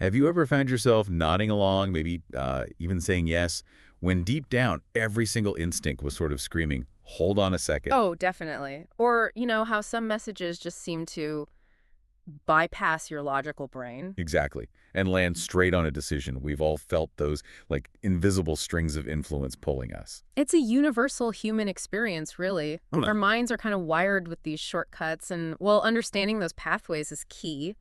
Have you ever found yourself nodding along, maybe even saying yes, when deep down every single instinct was sort of screaming, hold on a second? Oh, definitely. Or, how some messages just seem to bypass your logical brain. Exactly. And land straight on a decision. We've all felt those like invisible strings of influence pulling us. It's a universal human experience, really. Hold Our on. minds are kind of wired with these shortcuts, and, well, understanding those pathways is key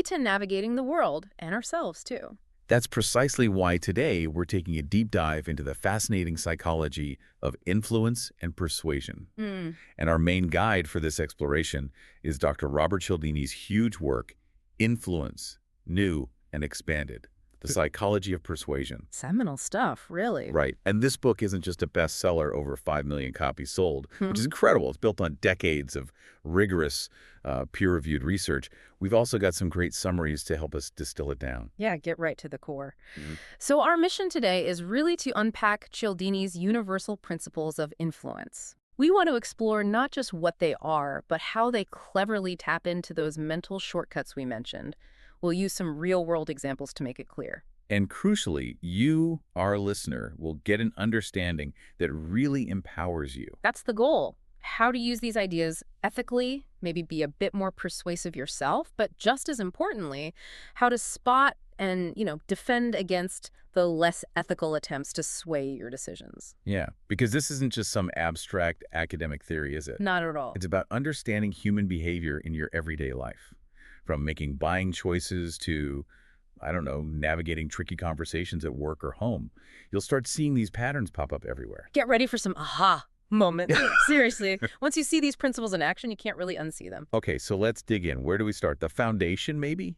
to navigating the world and ourselves, too. That's precisely why today we're taking a deep dive into the fascinating psychology of influence and persuasion. Mm. And our main guide for this exploration is Dr. Robert Cialdini's huge work, Influence, New and Expanded, The Psychology of Persuasion. Seminal stuff, really. Right. And this book isn't just a bestseller, over 5 million copies sold, Hmm. which is incredible. It's built on decades of rigorous, peer-reviewed research. We've also got some great summaries to help us distill it down. Yeah, get right to the core. Mhm. So our mission today is really to unpack Cialdini's universal principles of influence. We want to explore not just what they are, but how they cleverly tap into those mental shortcuts we mentioned. We'll use some real-world examples to make it clear. And crucially, you, our listener, will get an understanding that really empowers you. That's the goal. How to use these ideas ethically, maybe be a bit more persuasive yourself, but just as importantly, how to spot and, defend against the less ethical attempts to sway your decisions. Yeah, because this isn't just some abstract academic theory, is it? Not at all. It's about understanding human behavior in your everyday life, from making buying choices to, I don't know, navigating tricky conversations at work or home. You'll start seeing these patterns pop up everywhere. Get ready for some aha moments. Seriously, once you see these principles in action, you can't really unsee them. Okay, so let's dig in. Where do we start? The foundation, maybe?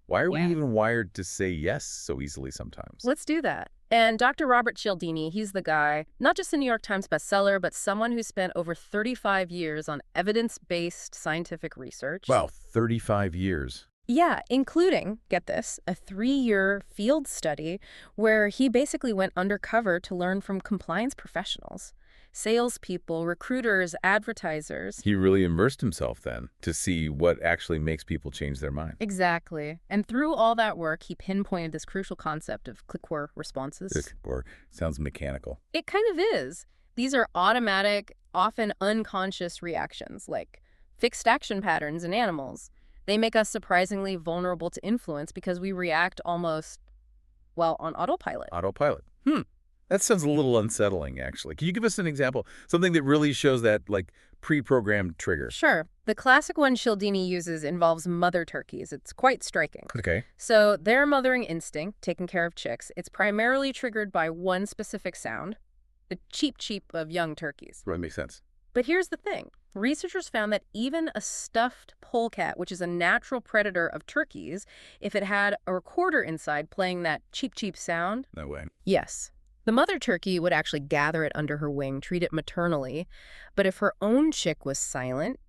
Why are we Yeah. even wired to say yes so easily sometimes? Let's do that. And Dr. Robert Cialdini, he's the guy, not just a New York Times bestseller, but someone who spent over 35 years on evidence-based scientific research. Wow, 35 years. Yeah, including, get this, a 3-year field study where he basically went undercover to learn from compliance professionals, salespeople, recruiters, advertisers. He really immersed himself then to see what actually makes people change their mind. Exactly. And through all that work, he pinpointed this crucial concept of click-where responses. Or sounds mechanical. It kind of is. These are automatic, often unconscious reactions, like fixed action patterns in animals. They make us surprisingly vulnerable to influence because we react almost, well, on autopilot. Autopilot. That sounds a little unsettling, actually. Can you give us an example? Something that really shows that, like, pre-programmed trigger. Sure. The classic one Cialdini uses involves mother turkeys. It's quite striking. Okay. So their mothering instinct, taking care of chicks, it's primarily triggered by one specific sound, the cheep cheep of young turkeys. Right, makes sense. But here's the thing. Researchers found that even a stuffed polecat, which is a natural predator of turkeys, if it had a recorder inside playing that cheep cheep sound, No way. yes, the mother turkey would actually gather it under her wing, treat it maternally. But if her own chick was silent,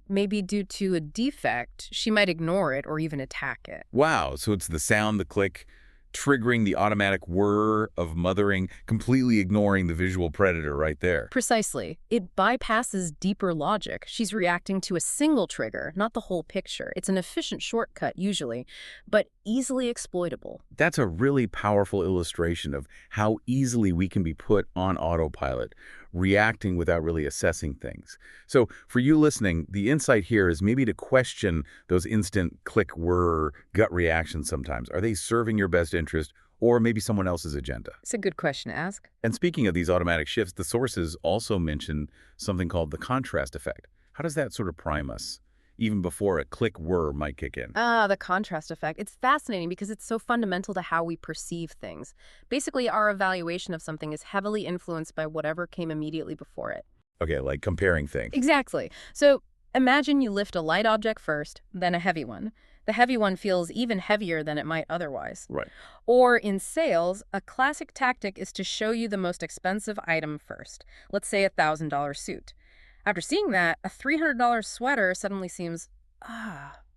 maybe due to a defect, she might ignore it or even attack it. Wow, so it's the sound, the click, triggering the automatic whir of mothering, completely ignoring the visual predator right there. Precisely. It bypasses deeper logic. She's reacting to a single trigger, not the whole picture. It's an efficient shortcut, usually, but easily exploitable. That's a really powerful illustration of how easily we can be put on autopilot, reacting without really assessing things. So for you listening, the insight here is maybe to question those instant click whir gut reactions sometimes. Are they serving your best interest or maybe someone else's agenda? It's a good question to ask. And speaking of these automatic shifts, the sources also mention something called the contrast effect. How does that sort of prime us, even before a click whir might kick in? The contrast effect. It's fascinating because it's so fundamental to how we perceive things. Basically, our evaluation of something is heavily influenced by whatever came immediately before it. Okay, like comparing things. Exactly. So imagine you lift a light object first, then a heavy one. The heavy one feels even heavier than it might otherwise. Right. Or in sales, a classic tactic is to show you the most expensive item first. Let's say a $1,000 suit. After seeing that, a $300 sweater suddenly seems,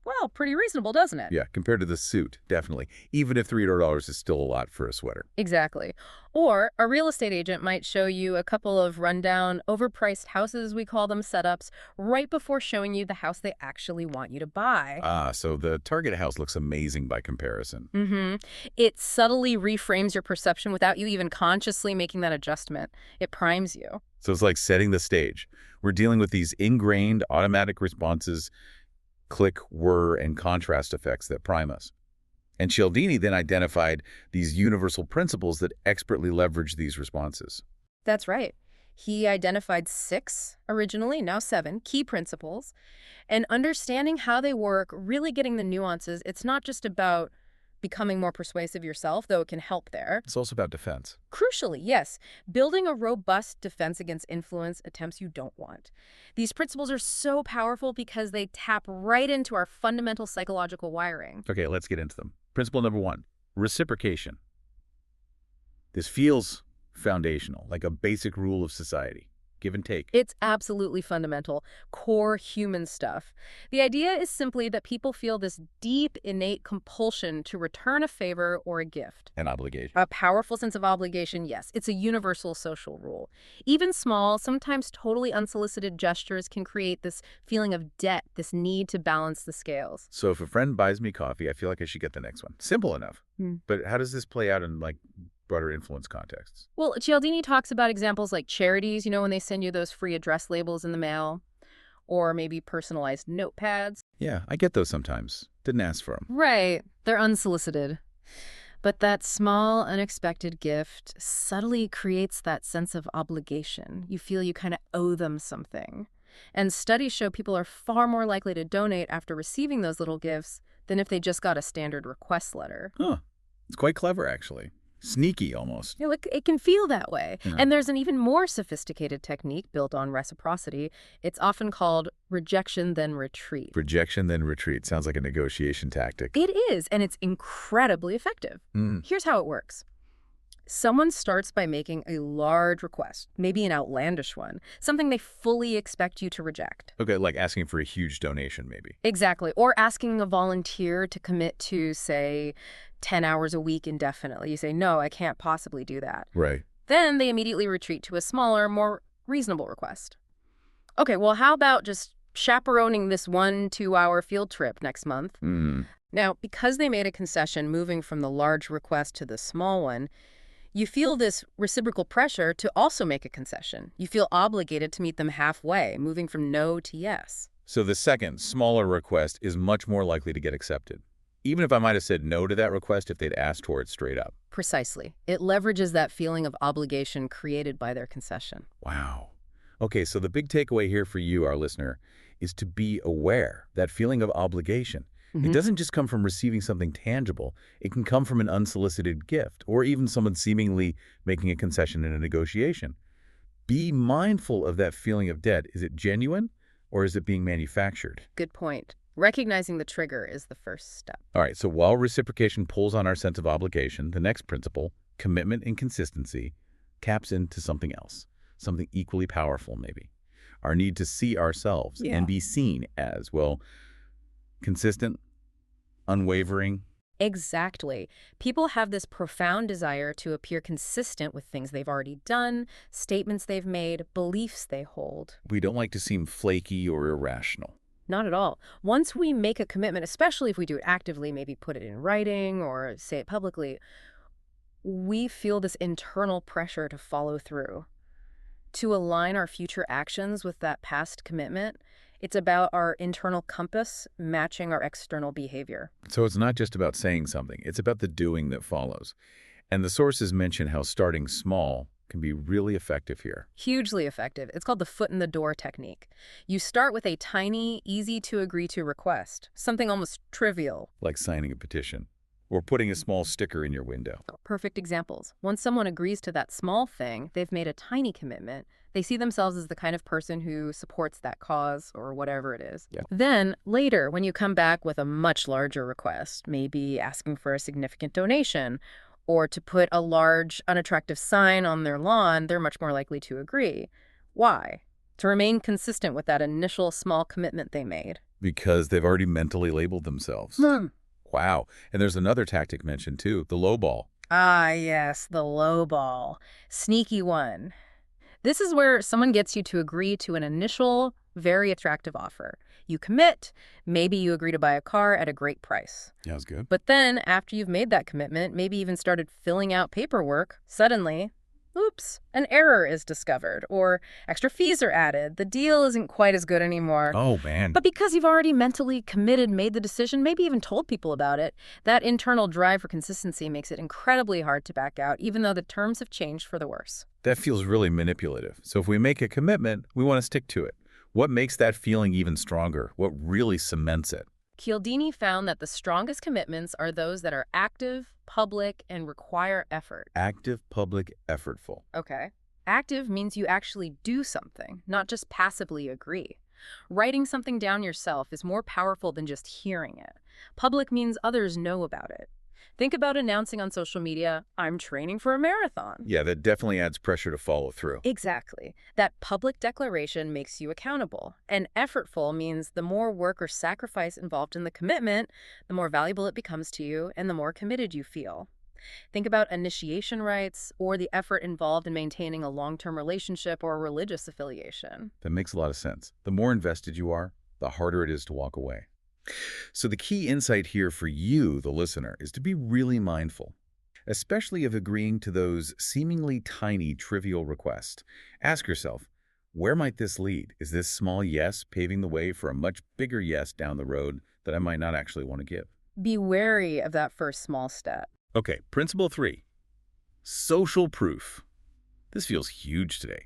Well, pretty reasonable, doesn't it? Yeah, compared to the suit, definitely. Even if $300 is still a lot for a sweater. Exactly. Or a real estate agent might show you a couple of rundown, overpriced houses, we call them setups, right before showing you the house they actually want you to buy. Ah, so the target house looks amazing by comparison. It subtly reframes your perception without you even consciously making that adjustment. It primes you. So it's like setting the stage. We're dealing with these ingrained automatic responses, click, whir, and contrast effects that prime us. And Cialdini then identified these universal principles that expertly leverage these responses. That's right. He identified 6 originally, now 7, key principles. And understanding how they work, really getting the nuances, it's not just about becoming more persuasive yourself, though it can help there. It's also about defense. Crucially, yes, building a robust defense against influence attempts you don't want. These principles are so powerful because they tap right into our fundamental psychological wiring. Okay, let's get into them. Principle number 1, reciprocation. This feels foundational, like a basic rule of society. Give and take. It's absolutely fundamental, core human stuff. The idea is simply that people feel this deep, innate compulsion to return a favor or a gift. An obligation. A powerful sense of obligation, yes. It's a universal social rule. Even small, sometimes totally unsolicited gestures can create this feeling of debt, this need to balance the scales. So if a friend buys me coffee, I feel like I should get the next one. Simple enough. But how does this play out in, like, broader influence contexts? Well, Cialdini talks about examples like charities, when they send you those free address labels in the mail, or maybe personalized notepads. Yeah, I get those sometimes. Didn't ask for them. Right. They're unsolicited. But that small, unexpected gift subtly creates that sense of obligation. You feel you kind of owe them something. And studies show people are far more likely to donate after receiving those little gifts than if they just got a standard request letter. Huh. It's quite clever, actually. Sneaky, almost. It can feel that way. Yeah. And there's an even more sophisticated technique built on reciprocity. It's often called rejection then retreat. Rejection, then retreat. Sounds like a negotiation tactic. It is, and it's incredibly effective. Here's how it works. Someone starts by making a large request, maybe an outlandish one, something they fully expect you to reject. Okay, like asking for a huge donation, maybe. Exactly. Or asking a volunteer to commit to, say, 10 hours a week indefinitely. You say, no, I can't possibly do that. Right. Then they immediately retreat to a smaller, more reasonable request. Okay, well, how about just chaperoning this 1-2-hour field trip next month? Now, because they made a concession moving from the large request to the small one, you feel this reciprocal pressure to also make a concession. You feel obligated to meet them halfway, moving from no to yes. So the second, smaller request is much more likely to get accepted, even if I might have said no to that request if they'd asked for it straight up. Precisely. It leverages that feeling of obligation created by their concession. Wow. Okay, so the big takeaway here for you, our listener, is to be aware that feeling of obligation. It doesn't just come from receiving something tangible. It can come from an unsolicited gift or even someone seemingly making a concession in a negotiation. Be mindful of that feeling of debt. Is it genuine or is it being manufactured? Good point. Recognizing the trigger is the first step. All right, so while reciprocation pulls on our sense of obligation, the next principle, commitment and consistency, taps into something else, something equally powerful maybe. Our need to see ourselves and be seen as, well, consistent, unwavering. Exactly. People have this profound desire to appear consistent with things they've already done, statements they've made, beliefs they hold. We don't like to seem flaky or irrational. Not at all. Once we make a commitment, especially if we do it actively, maybe put it in writing or say it publicly, we feel this internal pressure to follow through, to align our future actions with that past commitment. It's about our internal compass matching our external behavior. So it's not just about saying something. It's about the doing that follows. And the sources mention how starting small can be really effective here. Hugely effective. It's called the foot in the door technique. You start with a tiny, easy-to-agree-to request, something almost trivial. Like signing a petition or putting a small sticker in your window. Perfect examples. Once someone agrees to that small thing, they've made a tiny commitment. They see themselves as the kind of person who supports that cause or whatever it is. Yeah. Then, later, when you come back with a much larger request, maybe asking for a significant donation or to put a large, unattractive sign on their lawn, they're much more likely to agree. Why? To remain consistent with that initial small commitment they made. Because they've already mentally labeled themselves. Wow. And there's another tactic mentioned too, the low ball. Ah, yes, the low ball. Sneaky one. This is where someone gets you to agree to an initial, very attractive offer. You commit, maybe you agree to buy a car at a great price. Yeah, that's good. But then, after you've made that commitment, maybe even started filling out paperwork, suddenly, oops, an error is discovered, or extra fees are added. The deal isn't quite as good anymore. Oh, man. But because you've already mentally committed, made the decision, maybe even told people about it, that internal drive for consistency makes it incredibly hard to back out, even though the terms have changed for the worse. That feels really manipulative. So if we make a commitment, we want to stick to it. What makes that feeling even stronger? What really cements it? Cialdini found that the strongest commitments are those that are active, public, and require effort. Active, public, effortful. Okay. Active means you actually do something, not just passively agree. Writing something down yourself is more powerful than just hearing it. Public means others know about it. Think about announcing on social media, I'm training for a marathon. Yeah, that definitely adds pressure to follow through. Exactly. That public declaration makes you accountable. And effortful means the more work or sacrifice involved in the commitment, the more valuable it becomes to you and the more committed you feel. Think about initiation rites or the effort involved in maintaining a long-term relationship or a religious affiliation. That makes a lot of sense. The more invested you are, the harder it is to walk away. So the key insight here for you, the listener, is to be really mindful, especially of agreeing to those seemingly tiny, trivial requests. Ask yourself, where might this lead? Is this small yes paving the way for a much bigger yes down the road that I might not actually want to give? Be wary of that first small step. Okay, principle 3, social proof. This feels huge today,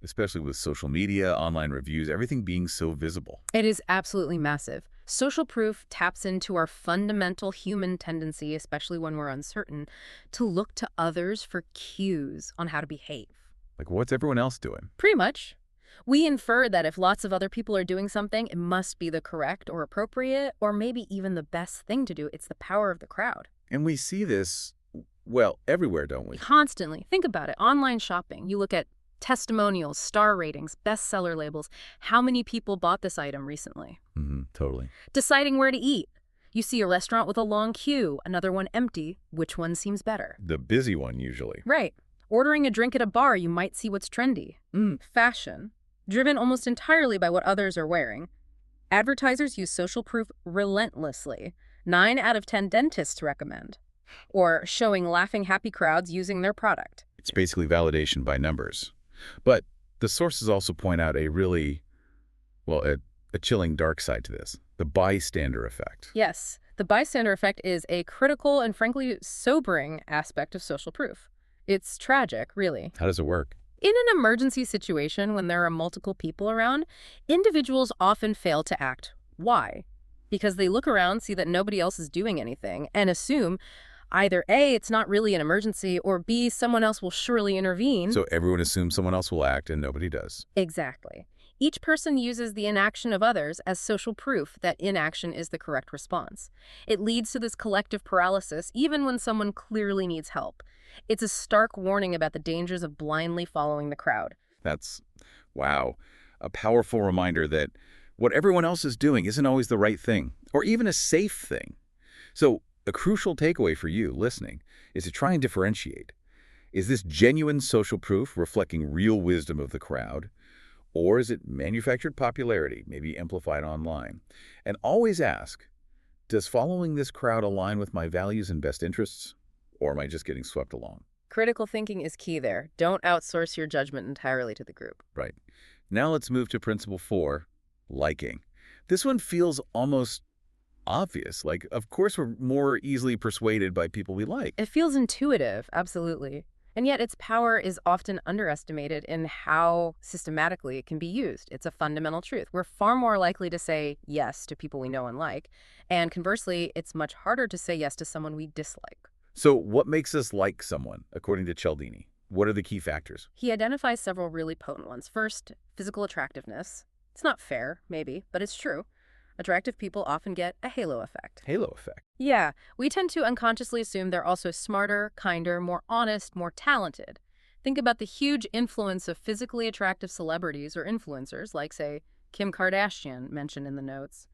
especially with social media, online reviews, everything being so visible. It is absolutely massive. Social proof taps into our fundamental human tendency, especially when we're uncertain, to look to others for cues on how to behave. Like, what's everyone else doing? Pretty much. We infer that if lots of other people are doing something, it must be the correct or appropriate, or maybe even the best thing to do. It's the power of the crowd. And we see this, well, everywhere, don't we? Constantly. Think about it. Online shopping. You look at testimonials, star ratings, bestseller labels. How many people bought this item recently? Totally. Deciding where to eat. You see a restaurant with a long queue, another one empty. Which one seems better? The busy one, usually. Right. Ordering a drink at a bar, you might see what's trendy. Fashion. Driven almost entirely by what others are wearing. Advertisers use social proof relentlessly. 9 out of 10 dentists recommend. Or showing laughing, happy crowds using their product. It's basically validation by numbers. But the sources also point out a really, well, a chilling dark side to this, the bystander effect. Yes, the bystander effect is a critical and frankly sobering aspect of social proof. It's tragic, really. How does it work? In an emergency situation when there are multiple people around, individuals often fail to act. Why? Because they look around, see that nobody else is doing anything, and assume either A, it's not really an emergency, or B, someone else will surely intervene. So everyone assumes someone else will act and nobody does. Exactly. Each person uses the inaction of others as social proof that inaction is the correct response. It leads to this collective paralysis even when someone clearly needs help. It's a stark warning about the dangers of blindly following the crowd. That's, wow, a powerful reminder that what everyone else is doing isn't always the right thing, or even a safe thing. So a crucial takeaway for you listening is to try and differentiate. Is this genuine social proof reflecting real wisdom of the crowd? Or is it manufactured popularity, maybe amplified online? And always ask, does following this crowd align with my values and best interests? Or am I just getting swept along? Critical thinking is key there. Don't outsource your judgment entirely to the group. Right. Now let's move to principle 4, liking. This one feels almost obvious. Like, of course, we're more easily persuaded by people we like. It feels intuitive, absolutely. And yet its power is often underestimated in how systematically it can be used. It's a fundamental truth. We're far more likely to say yes to people we know and like. And conversely, it's much harder to say yes to someone we dislike. So what makes us like someone, according to Cialdini? What are the key factors? He identifies several really potent ones. First, physical attractiveness. It's not fair, maybe, but it's true. Attractive people often get a halo effect. Halo effect. Yeah, we tend to unconsciously assume they're also smarter, kinder, more honest, more talented. Think about the huge influence of physically attractive celebrities or influencers, like, say, Kim Kardashian, mentioned in the notes.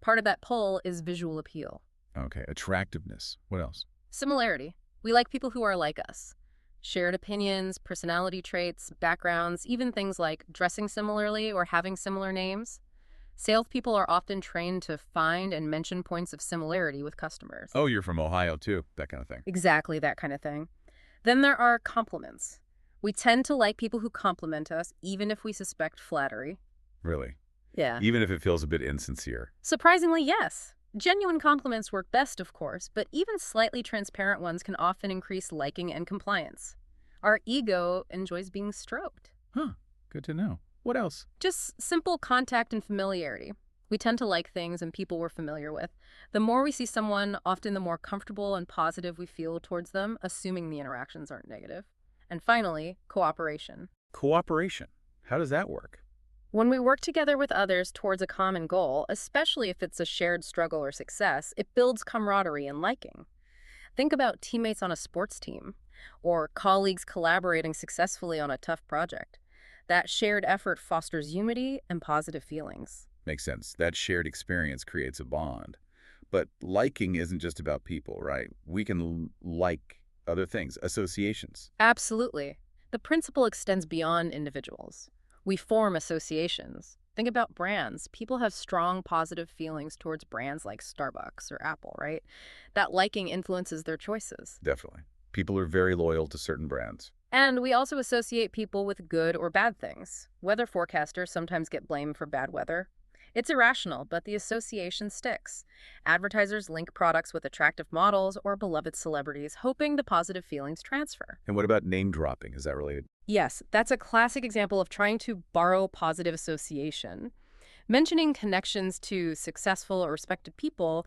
Part of that pull is visual appeal. Okay, attractiveness. What else? Similarity. We like people who are like us. Shared opinions, personality traits, backgrounds, even things like dressing similarly or having similar names. Salespeople are often trained to find and mention points of similarity with customers. Oh, you're from Ohio too, that kind of thing. Exactly that kind of thing. Then there are compliments. We tend to like people who compliment us, even if we suspect flattery. Really? Yeah. Even if it feels a bit insincere. Surprisingly, yes. Genuine compliments work best, of course, but even slightly transparent ones can often increase liking and compliance. Our ego enjoys being stroked. Huh, good to know. What else? Just simple contact and familiarity. We tend to like things and people we're familiar with. The more we see someone, often the more comfortable and positive we feel towards them, assuming the interactions aren't negative. And finally, cooperation. Cooperation. How does that work? When we work together with others towards a common goal, especially if it's a shared struggle or success, it builds camaraderie and liking. Think about teammates on a sports team, or colleagues collaborating successfully on a tough project. That shared effort fosters unity and positive feelings. Makes sense. That shared experience creates a bond. But liking isn't just about people, right? We can like other things, associations. Absolutely. The principle extends beyond individuals. We form associations. Think about brands. People have strong positive feelings towards brands like Starbucks or Apple, right? That liking influences their choices. Definitely. People are very loyal to certain brands. And we also associate people with good or bad things. Weather forecasters sometimes get blamed for bad weather. It's irrational, but the association sticks. Advertisers link products with attractive models or beloved celebrities, hoping the positive feelings transfer. And what about name dropping? Is that related? Yes, that's a classic example of trying to borrow positive association. Mentioning connections to successful or respected people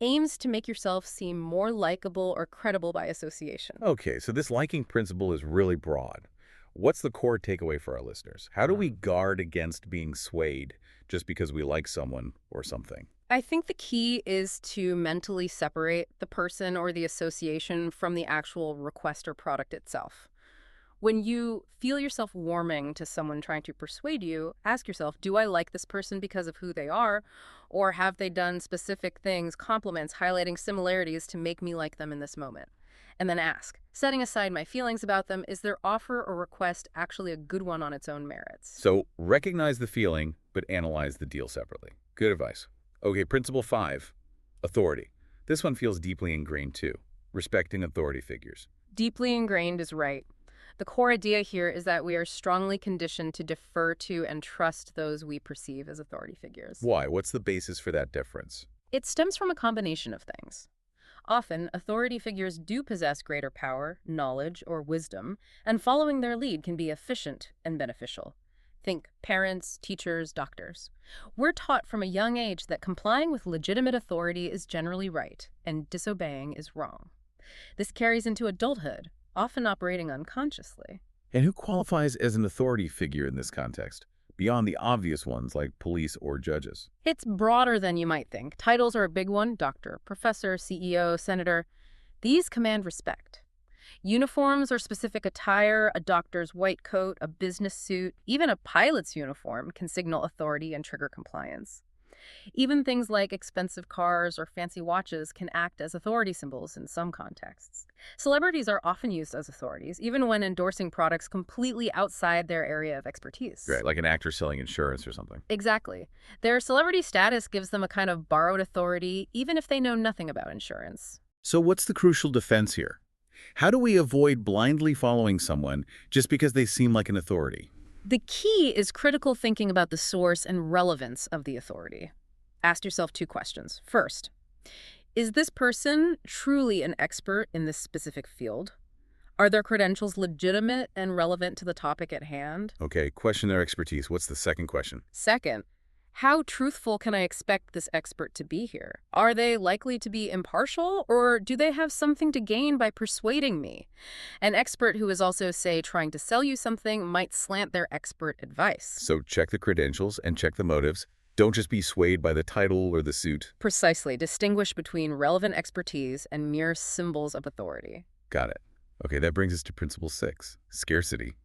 aims to make yourself seem more likable or credible by association. Okay, so this liking principle is really broad. What's the core takeaway for our listeners? How do we guard against being swayed just because we like someone or something? I think the key is to mentally separate the person or the association from the actual request or product itself. When you feel yourself warming to someone trying to persuade you, ask yourself, do I like this person because of who they are? Or have they done specific things, compliments, highlighting similarities to make me like them in this moment? And then ask, setting aside my feelings about them, is their offer or request actually a good one on its own merits? So recognize the feeling, but analyze the deal separately. Good advice. Okay, principle 5, authority. This one feels deeply ingrained too, respecting authority figures. Deeply ingrained is right. The core idea here is that we are strongly conditioned to defer to and trust those we perceive as authority figures. Why? What's the basis for that difference? It stems from a combination of things. Often, authority figures do possess greater power, knowledge, or wisdom, and following their lead can be efficient and beneficial. Think parents, teachers, doctors. We're taught from a young age that complying with legitimate authority is generally right, and disobeying is wrong. This carries into adulthood, often operating unconsciously. And who qualifies as an authority figure in this context, beyond the obvious ones like police or judges? It's broader than you might think. Titles are a big one: doctor, professor, CEO, senator. These command respect. Uniforms or specific attire, a doctor's white coat, a business suit, even a pilot's uniform can signal authority and trigger compliance. Even things like expensive cars or fancy watches can act as authority symbols in some contexts. Celebrities are often used as authorities, even when endorsing products completely outside their area of expertise. Right, like an actor selling insurance or something. Exactly. Their celebrity status gives them a kind of borrowed authority, even if they know nothing about insurance. So what's the crucial defense here? How do we avoid blindly following someone just because they seem like an authority? The key is critical thinking about the source and relevance of the authority. Ask yourself 2 questions. First, is this person truly an expert in this specific field? Are their credentials legitimate and relevant to the topic at hand? Okay, question their expertise. What's the second question? Second, how truthful can I expect this expert to be here? Are they likely to be impartial, or do they have something to gain by persuading me? An expert who is also, say, trying to sell you something might slant their expert advice. So check the credentials and check the motives. Don't just be swayed by the title or the suit. Precisely. Distinguish between relevant expertise and mere symbols of authority. Got it. Okay, that brings us to principle 6, scarcity.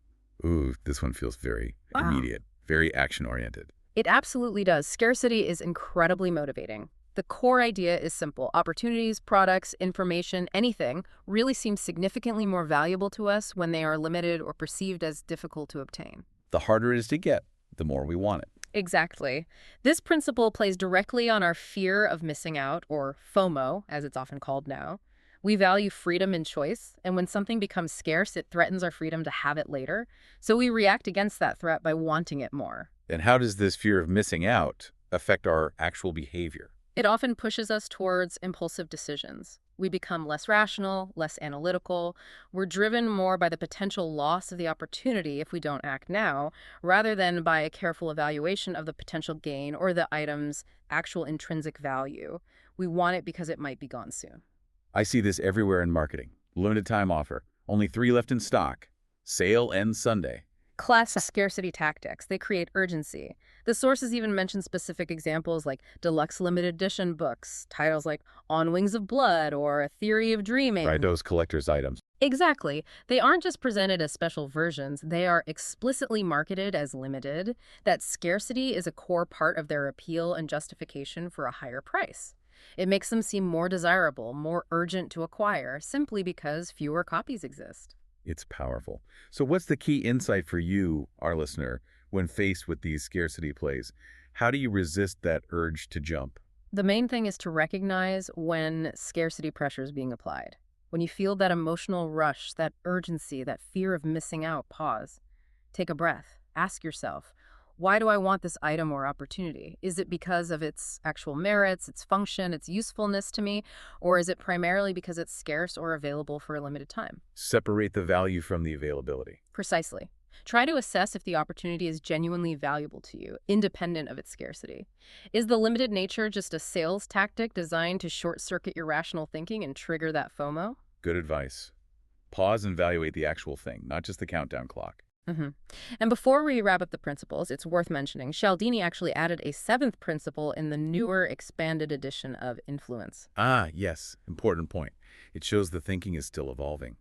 Ooh, this one feels very immediate, very action-oriented. It absolutely does. Scarcity is incredibly motivating. The core idea is simple. Opportunities, products, information, anything really seems significantly more valuable to us when they are limited or perceived as difficult to obtain. The harder it is to get, the more we want it. Exactly. This principle plays directly on our fear of missing out, or FOMO, as it's often called now. We value freedom and choice, and when something becomes scarce, it threatens our freedom to have it later. So we react against that threat by wanting it more. And how does this fear of missing out affect our actual behavior? It often pushes us towards impulsive decisions. We become less rational, less analytical. We're driven more by the potential loss of the opportunity if we don't act now, rather than by a careful evaluation of the potential gain or the item's actual intrinsic value. We want it because it might be gone soon. I see this everywhere in marketing. Limited time offer. Only 3 left in stock. Sale ends Sunday. Classic scarcity tactics. They create urgency. The sources even mention specific examples like deluxe limited edition books, titles like On Wings of Blood or A Theory of Dreaming. Right, those collector's items. Exactly. They aren't just presented as special versions, they are explicitly marketed as limited. That scarcity is a core part of their appeal and justification for a higher price. It makes them seem more desirable, more urgent to acquire, simply because fewer copies exist. It's powerful. So what's the key insight for you, our listener, when faced with these scarcity plays? How do you resist that urge to jump? The main thing is to recognize when scarcity pressure is being applied. When you feel that emotional rush, that urgency, that fear of missing out, pause. Take a breath. Ask yourself, why do I want this item or opportunity? Is it because of its actual merits, its function, its usefulness to me? Or is it primarily because it's scarce or available for a limited time? Separate the value from the availability. Precisely. Try to assess if the opportunity is genuinely valuable to you, independent of its scarcity. Is the limited nature just a sales tactic designed to short-circuit your rational thinking and trigger that FOMO? Good advice. Pause and evaluate the actual thing, not just the countdown clock. And before we wrap up the principles, it's worth mentioning Cialdini actually added a 7th principle in the newer, expanded edition of Influence. Ah, yes. Important point. It shows the thinking is still evolving.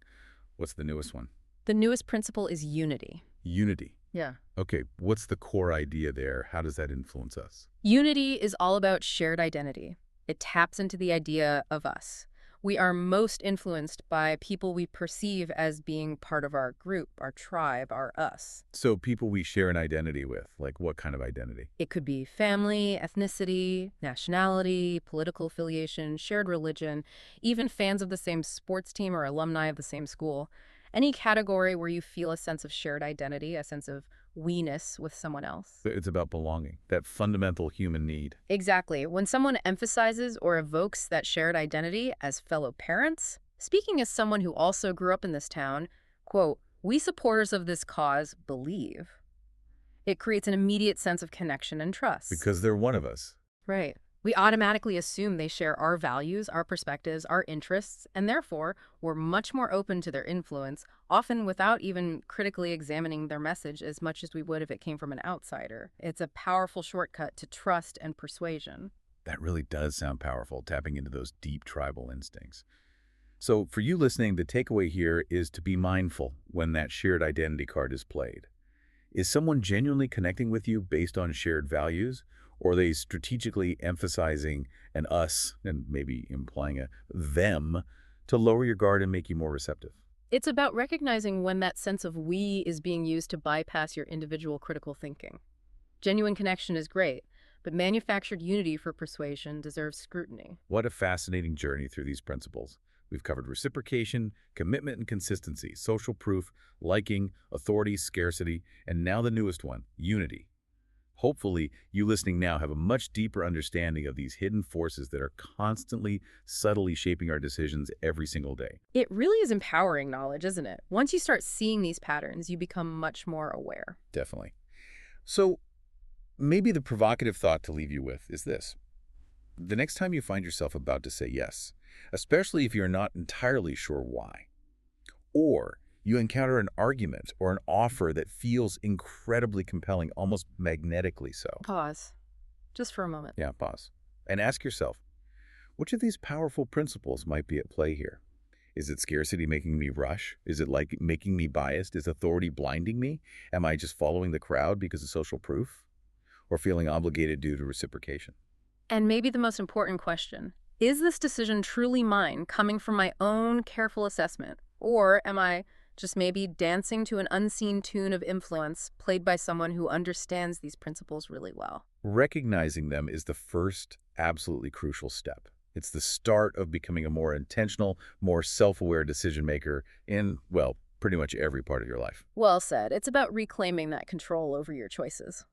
What's the newest one? The newest principle is unity. Unity. Yeah. Okay, what's the core idea there? How does that influence us? Unity is all about shared identity. It taps into the idea of us. We are most influenced by people we perceive as being part of our group, our tribe, our us. So people we share an identity with, like what kind of identity? It could be family, ethnicity, nationality, political affiliation, shared religion, even fans of the same sports team or alumni of the same school. Any category where you feel a sense of shared identity, a sense of we-ness with someone else. It's about belonging, that fundamental human need. Exactly. When someone emphasizes or evokes that shared identity as fellow parents, speaking as someone who also grew up in this town, quote, "We supporters of this cause believe." It creates an immediate sense of connection and trust. Because they're one of us. Right. We automatically assume they share our values, our perspectives, our interests, and therefore we're much more open to their influence, often without even critically examining their message as much as we would if it came from an outsider. It's a powerful shortcut to trust and persuasion. That really does sound powerful, tapping into those deep tribal instincts. So for you listening, the takeaway here is to be mindful when that shared identity card is played. Is someone genuinely connecting with you based on shared values? Or are they strategically emphasizing an us and maybe implying a them to lower your guard and make you more receptive? It's about recognizing when that sense of we is being used to bypass your individual critical thinking. Genuine connection is great, but manufactured unity for persuasion deserves scrutiny. What a fascinating journey through these principles. We've covered reciprocation, commitment and consistency, social proof, liking, authority, scarcity, and now the newest one, unity. Hopefully, you listening now have a much deeper understanding of these hidden forces that are constantly, subtly shaping our decisions every single day. It really is empowering knowledge, isn't it? Once you start seeing these patterns, you become much more aware. Definitely. So, maybe the provocative thought to leave you with is this. The next time you find yourself about to say yes, especially if you're not entirely sure why, or you encounter an argument or an offer that feels incredibly compelling, almost magnetically so. Pause. Just for a moment. Yeah, pause. And ask yourself, which of these powerful principles might be at play here? Is it scarcity making me rush? Is it like making me biased? Is authority blinding me? Am I just following the crowd because of social proof? or feeling obligated due to reciprocation. And maybe the most important question, is this decision truly mine, coming from my own careful assessment? Or am I just maybe dancing to an unseen tune of influence played by someone who understands these principles really well? Recognizing them is the first absolutely crucial step. It's the start of becoming a more intentional, more self-aware decision maker in, well, pretty much every part of your life. Well said. It's about reclaiming that control over your choices.